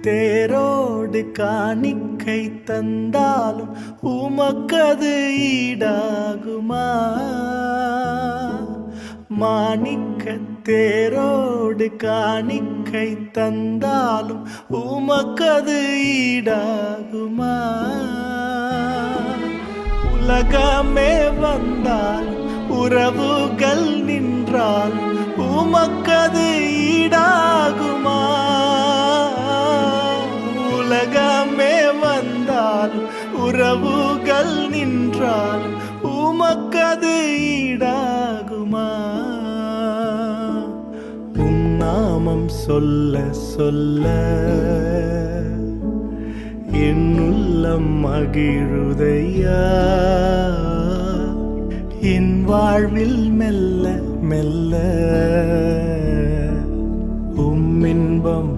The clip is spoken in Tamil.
தேரோடு காணிக்கை தந்தாலும் உமக்கது ஈடாகுமா? மாணிக்க தேரோடு காணிக்கை தந்தாலும் உமக்கது ஈடாகுமா? உலகமே வந்தால் உறவுகள் நின்றால் உமக்கது ஈடாகுமா? உலகமே வந்தால் உறவுகள் நின்றால் உமக்கது ஈடாகுமா? உம் நாமம் சொல்ல சொல்ல என் உள்ளம் மகிழுதையா. என் வாழ்வில் மெல்ல மெல்ல உம் இன்பம்